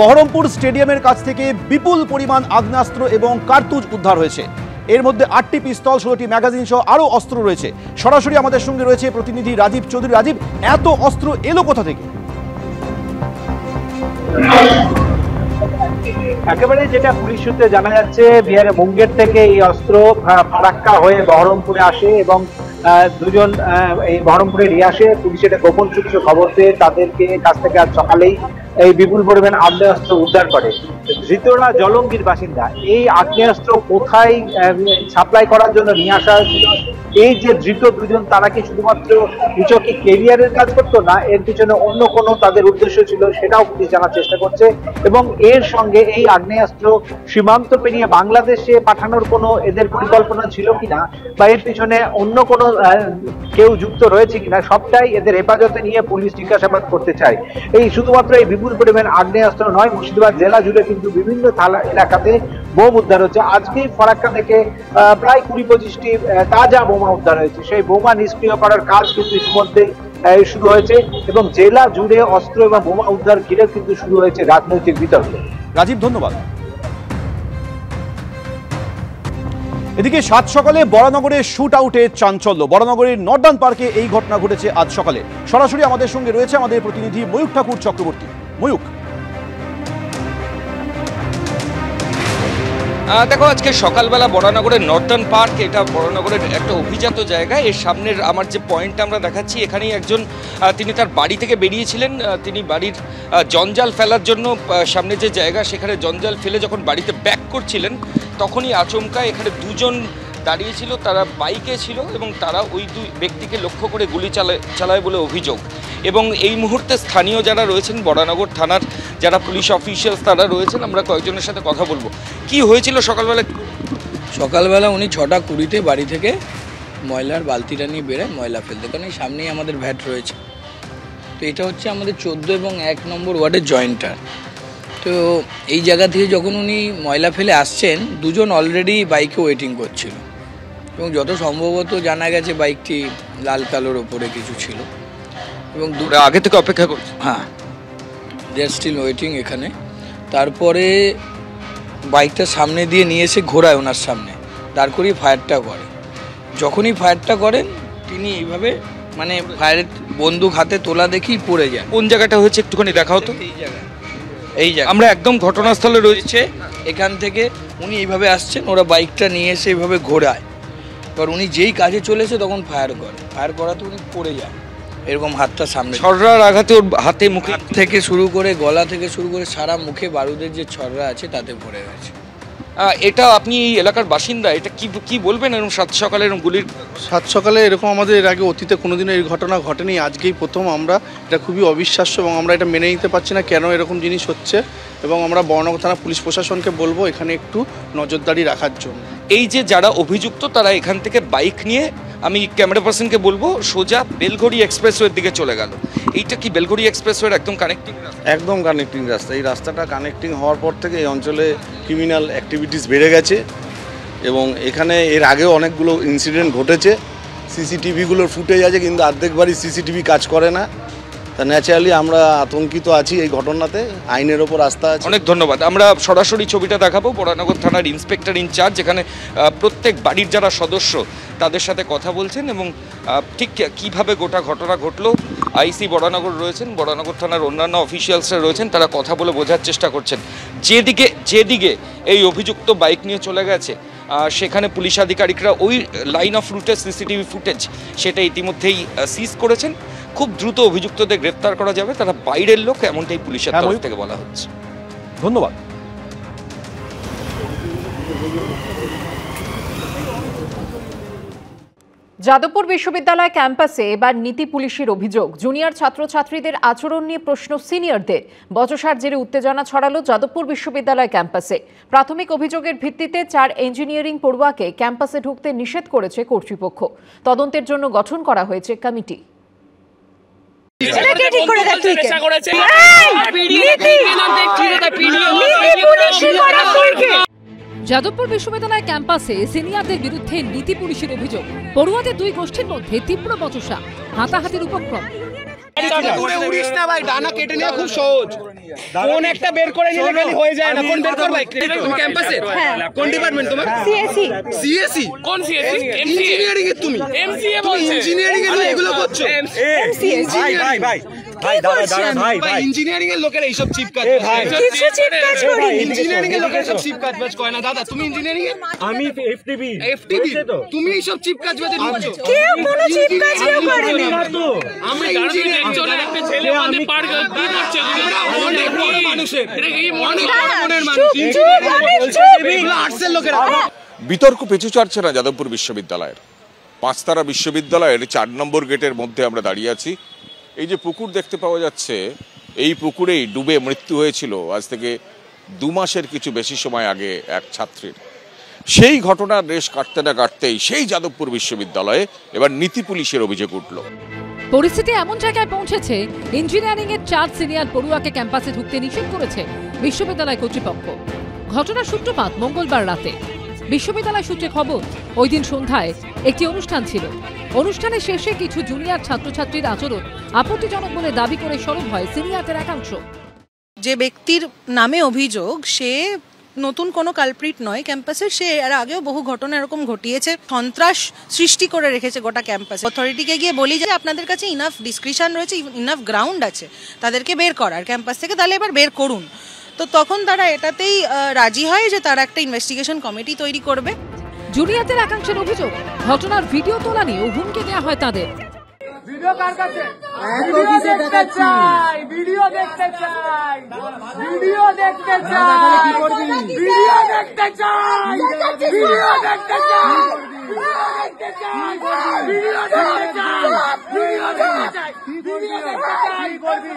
বহরমপুর স্টেডিয়ামের কাছ থেকে বিপুল পরিমাণ আগ্নেয়াস্ত্র এবং কার্তুজ উদ্ধার হয়েছে। এর মধ্যে 8টি পিস্তল, 16টি ম্যাগাজিন সহ আরও অস্ত্র রয়েছে। সরাসরি আমাদের সঙ্গে রয়েছে প্রতিনিধি রাজীব চৌধুরী। রাজীব, এত অস্ত্র এলো কোথা থেকে? একেবারে যেটা পুলিশ সূত্রে জানা যাচ্ছে, বিহারের মুঙ্গের থেকে এই অস্ত্র ফারাক্কা হয়ে বহরমপুরে আসে এবং দুজন এই বহরমপুরে নিয়ে আসে। পুলিশ এটা গোপন সূত্রে খবর পেয়ে তাদেরকে কাছ থেকে আজ সকালেই এই বিপুল পরিমাণ আগ্নেয়াস্ত্র উদ্ধার করে। ধৃতরা জলঙ্গির বাসিন্দা। এই আগ্নেয়াস্ত্র কোথায় সাপ্লাই করার জন্য নিয়ে আসা হয়েছিল, এই যে ধৃত দুজন তারা কি শুধুমাত্র নিচকে কেরিয়ারের কাজ করতো না, এর পিছনে অন্য কোনো তাদের উদ্দেশ্য ছিল, সেটাও পুলিশ জানার চেষ্টা করছে। এবং এর সঙ্গে এই আগ্নেয়াস্ত্র সীমান্ত পেরিয়ে বাংলাদেশে পাঠানোর কোনো এদের পরিকল্পনা ছিল কিনা, বা এর পিছনে অন্য কোনো কেউ যুক্ত রয়েছে কিনা, সবটাই এদের হেফাজতে নিয়ে পুলিশ জিজ্ঞাসাবাদ করতে চায়। এই শুধুমাত্র এই বিপুল পরিমাণ আগ্নেয়াস্ত্র নয়, মুর্শিদাবাদ জেলা জুড়ে কিন্তু বিভিন্ন এলাকাতে বোম উদ্ধার হচ্ছে। আজকেই ফারাক্কা থেকে প্রায় 20-25টি তাজা বোমা উদ্ধার হয়েছে। সেই বোমা নিষ্ক্রিয় করার কাজ কিন্তু ইতিমধ্যে শুরু হয়েছে এবং জেলা জুড়ে অস্ত্র এবং বোমা উদ্ধার ঘিরে কিন্তু শুরু হয়েছে রাজনৈতিক বিতর্ক। রাজীব, ধন্যবাদ। এদিকে সাত সকালে বরানগরে শুট আউটে চাঞ্চল্য। বরানগরের নর্দার্ন পার্কে এই ঘটনা ঘটেছে আজ সকালে। সরাসরি আমাদের সঙ্গে রয়েছে আমাদের প্রতিনিধি ময়ূক ঠাকুর চক্রবর্তী। ময়ূক, দেখো, আজকে সকালবেলা বরানগরের নর্দার্ন পার্ক, এটা বরানগরের একটা অভিজাত জায়গা। এর সামনের আমার যে পয়েন্টটা আমরা দেখাচ্ছি, এখানেই একজন তিনি তার বাড়ি থেকে বেরিয়েছিলেন। তিনি বাড়ির জঞ্জাল ফেলার জন্য সামনে যে জায়গা, সেখানে জঞ্জাল ফেলে যখন বাড়িতে ব্যাক করছিলেন, তখনই আচমকা এখানে দুজন দাঁড়িয়েছিল, তারা বাইকে ছিল এবং তারা ওই দুই ব্যক্তিকে লক্ষ্য করে গুলি চালায় বলে অভিযোগ। এবং এই মুহূর্তে স্থানীয় যারা রয়েছেন, বরানগর থানার যারা পুলিশ অফিসিয়ালস তারা রয়েছেন, আমরা কয়েকজনের সাথে কথা বলবো। কি হয়েছিল সকালবেলা? সকালবেলা উনি 6টা 20-তে বাড়ি থেকে ময়লার বালতিটা নিয়ে বেরোয় ময়লা ফেলতে, কারণ এই সামনেই আমাদের ভ্যাট রয়েছে। তো এটা হচ্ছে আমাদের 14 এবং 1 নম্বর ওয়ার্ডের জয়েন্টার। তো এই জায়গা থেকে যখন উনি ময়লা ফেলে আসছেন, দুজন অলরেডি বাইকে ওয়েটিং করছিল এবং যত সম্ভবত জানা গেছে বাইকটি লাল কালোর ওপরে কিছু ছিল এবং আগে থেকে অপেক্ষা করছে। হ্যাঁ, দে আর স্টিল ওয়েটিং এখানে। তারপরে বাইকটা সামনে দিয়ে নিয়ে এসে ঘোরায় ওনার সামনে, দাঁড় করিয়ে ফায়ারটা করে। যখনই ফায়ারটা করেন, তিনি এইভাবে মানে ফায়ারের বন্দুক হাতে তোলা দেখেই পড়ে যান। কোন জায়গাটা হয়েছে একটুখানি দেখাও তো। এই জায়গা আমরা একদম ঘটনাস্থলে রয়েছে। এখান থেকে উনি এইভাবে আসছেন, ওরা বাইকটা নিয়ে এসে এইভাবে ঘোরায়। এবার উনি যেই কাজে চলেছে তখন ফায়ার করে, ফায়ার করাতে উনি পড়ে যান এরকম, হাতটা সামনে। ছড়রার আঘাতে ওর হাতে মুখে থেকে শুরু করে গলা থেকে শুরু করে সারা মুখে বারুদের যে ছড়রা আছে তাতে পড়ে গেছে। এটা আপনি এই এলাকার বাসিন্দা, এটা কি বলবেন? এরকম সাত সকালে এরকম গুলির? সাত সকালে এরকম আমাদের এর আগে অতীতে কোনোদিনও এই ঘটনা ঘটেনি, আজকেই প্রথম। আমরা এটা খুবই অবিশ্বাস্য এবং আমরা এটা মেনে নিতে পারছি না কেন এরকম জিনিস হচ্ছে, এবং আমরা বরানগর থানা পুলিশ প্রশাসনকে বলবো এখানে একটু নজরদারি রাখার জন্য। এই যে যারা অভিযুক্ত, তারা এখান থেকে বাইক নিয়ে, আমি ক্যামেরা পার্সনকে বলবো, সোজা বেলঘড়ি এক্সপ্রেসওয়ের দিকে চলে গেল। এইটা কি বেলঘড়ি এক্সপ্রেসওয়ের একদম কানেক্টিং? একদম কানেক্টিং রাস্তা। এই রাস্তাটা কানেক্টিং হওয়ার পর থেকে এই অঞ্চলে ক্রিমিনাল অ্যাক্টিভিটিস বেড়ে গেছে এবং এখানে এর আগেও অনেকগুলো ইনসিডেন্ট ঘটেছে। সিসিটিভিগুলোর ফুটেজ আছে, কিন্তু অর্ধেকবারই সিসিটিভি কাজ করে না। তা ন্যাচারালি আমরা আতঙ্কিত আছি এই ঘটনাতে, আইনের ওপর আস্থা আছে। অনেক ধন্যবাদ। আমরা সরাসরি ছবিটা দেখাবো। বরানগর থানার ইন্সপেক্টর ইনচার্জ যেখানে প্রত্যেক বাড়ির যারা সদস্য তাদের সাথে কথা বলছেন এবং ঠিক কিভাবে গোটা ঘটনা ঘটলো, আইসি বরানগর রয়েছেন, বরানগর থানার অন্যান্য অফিসিয়ালসরা রয়েছেন, তারা কথা বলে বোঝার চেষ্টা করছেন। যেদিকে এই অভিযুক্ত বাইক নিয়ে চলে গেছে, সেখানে পুলিশ আধিকারিকরা ওই লাইন অফ রুটের সিসিটিভি ফুটেজ সেটা ইতিমধ্যেই সিজ করেছেন। খুব দ্রুত অভিযুক্তদের গ্রেফতার করা যাবে, তারা বাইরের লোক, এমনটাই পুলিশের তরফ থেকে বলা হচ্ছে। ধন্যবাদ। যাদবপুর বিশ্ববিদ্যালয় ক্যাম্পাসে এবার নীতি পুলিশের অভিযোগ। জুনিয়র ছাত্রছাত্রীদের আচরণ নিয়ে প্রশ্ন সিনিয়রদের। বচসার জেরে উত্তেজনা ছড়ালো যাদবপুর বিশ্ববিদ্যালয় ক্যাম্পাসে। প্রাথমিক অভিযোগের ভিত্তিতে 4 ইঞ্জিনিয়ারিং পড়ুয়াকে ক্যাম্পাসে ঢুকতে নিষেধ করেছে কর্তৃপক্ষ। তদন্তের জন্য গঠন করা হয়েছে কমিটি। যাদবপুর বিশ্ববিদ্যালয় ক্যাম্পাসে সিনিয়রদের বিরুদ্ধে নীতি পুলিশের অভিযোগ। পড়ুয়াদের দুই গোষ্ঠীর মধ্যে তীব্র বচসা, হাতাহাতির উপক্রম। উড়িস না ভাই, ডানা কেটে নেওয়া খুব সহজ। কোন একটা বের করে নিলে খালি হয়ে যায় না। কোন বের করবে? তুমি ক্যাম্পাসে কোন ডিপার্টমেন্ট তোমার? সিএসসি। সিএসসি কোন সিএসসি? ইঞ্জিনিয়ারিং এর তুমি এমসিএ বলছো, ইঞ্জিনিয়ারিং এর এগুলো করছো। ভাই ভাই ভাই ভাই দাদা দাদা ভাই ভাই ইঞ্জিনিয়ারিং এর লোকেরা এইসব চিপ কাজ করে। কিছু চিপ কাজ করে ইঞ্জিনিয়ারিং এর লোকেরা সব চিপ কাজ করে না দাদা। তুমি ইঞ্জিনিয়ারিং এর, আমি এফটিবি। এফটিবি তুমি এইসব চিপ কাজ বাজে ঢুকছো। কেউ কোনো চিপ কাজ কেউ করেনি। আমরা ইঞ্জিনিয়ারিং একজন একটা ছেলে আমাদের পার কি করছে? আমরা অনেক বড় মানুষের, এই অনেক বড় মনের মানুষ ইঞ্জিনিয়ারিং আর্টসের লোকেরা। বিতর্ক পিছু ছাড়ছে না যাদবপুর বিশ্ববিদ্যালয়ের। পাঁচতারা বিশ্ববিদ্যালয়ের 4 নম্বর গেটের মধ্যে আমরা দাঁড়িয়ে আছি। এই যে পুকুর দেখতে পাওয়া যাচ্ছে, এই পুকুরেই ডুবে মৃত্যু হয়েছিল আজ থেকে 2 মাসের কিছু বেশি সময় আগে এক ছাত্রীর। সেই ঘটনার রেশ কাটতে না কাটতেই সেই যাদবপুর বিশ্ববিদ্যালয়ে এবার নীতি পুলিশের অভিযোগ উঠল। পরিস্থিতি এমন জায়গায় পৌঁছেছে, ইঞ্জিনিয়ারিং এর 4 সিনিয়র পড়ুয়াকে ক্যাম্পাসে ঢুকতে নিষেধ করেছে বিশ্ববিদ্যালয় কর্তৃপক্ষ। ঘটনার সূত্রপাত মঙ্গলবার রাতে। বিশ্ববিদ্যালয় সূত্রে খবর, ওই দিন সন্ধ্যায় একটি অনুষ্ঠান ছিল। অনুষ্ঠানের শেষে কিছু জুনিয়র ছাত্রছাত্রীর আচরণ আপত্তিজনক বলে দাবি করে সরব হয় সিনিয়রদের একাংশ। যে ব্যক্তির নামে অভিযোগ, সে নতুন কোনো কালপ্রিট নয় ক্যাম্পাসের। সে এর আগেও বহু ঘটনা এরকম ঘটিয়েছে, সন্ত্রাস সৃষ্টি করে রেখেছে গোটা ক্যাম্পাসে। অথরিটিকে গিয়ে বলি যে আপনাদের কাছে ইনাফ ডিসক্রিশন রয়েছে, ইনাফ গ্রাউন্ড আছে তাদেরকে বের করার ক্যাম্পাস থেকে, তাহলে এবার বের করুন। তো তখন তারা এটাতেই রাজি হয় যে তারা একটা ইনভেস্টিগেশন কমিটি তৈরি করবে। জুনিয়রদের একাংশের অভিযোগ, ঘটনার ভিডিও তোলা নিয়ে হুমকি দেওয়া হয় তাদের। ভিডিও কার কাছে? ভিডিও দেখতে চাই, ভিডিও দেখতে চাই, ভিডিও দেখতে চাই, ভিডিও দেখতে চাই, ভিডিও দেখতে চাই, ভিডিও দেখতে চাই, ভিডিও দেখতে চাই, ভিডিও দেখতে চাই, করবি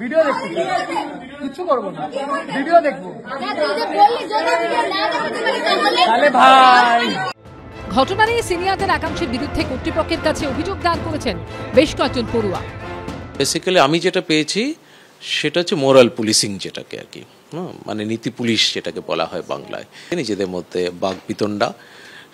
ভিডিও দেখতে কিছু করবো না, ভিডিও দেখবো তাহলে ভাই। ঘটনা নিয়ে সিনিয়রদের একাংশের বিরুদ্ধে কর্তৃপক্ষের কাছে অভিযোগ দায়ের করেছেন বেশ কয়েকজন পড়ুয়া। বেসিক্যালি আমি যেটা পেয়েছি সেটা হচ্ছে মোরাল পুলিশিং, যেটাকে আর কি মানে নীতি পুলিশ যেটাকে বলা হয় বাংলায়। নিজেদের মধ্যে বাকবিতণ্ডা,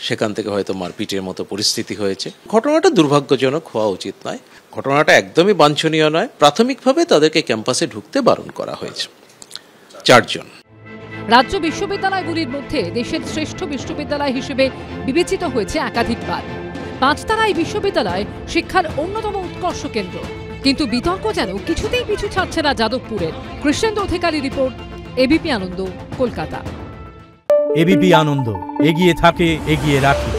সেখান থেকে হয়তো মারপিটের মতো পরিস্থিতি হয়েছে। ঘটনাটা দুর্ভাগ্যজনক, হওয়া উচিত নয়, ঘটনাটা একদমই বাঞ্ছনীয় নয়। প্রাথমিকভাবে তাদেরকে ক্যাম্পাসে ঢুকতে বারণ করা হয়েছে 4 জন। রাজ্য বিশ্ববিদ্যালয়গুলির মধ্যে দেশের শ্রেষ্ঠ বিশ্ববিদ্যালয় হিসেবে বিবেচিত হয়েছে একাধিকবার। পাঁচতারা এই বিশ্ববিদ্যালয় শিক্ষার অন্যতম উৎকর্ষ কেন্দ্র। কিন্তু বিতর্ক যেন কিছুতেই পিছু ছাড়ছে না যাদবপুরের। কৃষ্ণেন্দু অধিকারী রিপোর্ট, এবিপি আনন্দ, কলকাতা। এবিপি আনন্দ, এগিয়ে থাকে, এগিয়ে রাখে।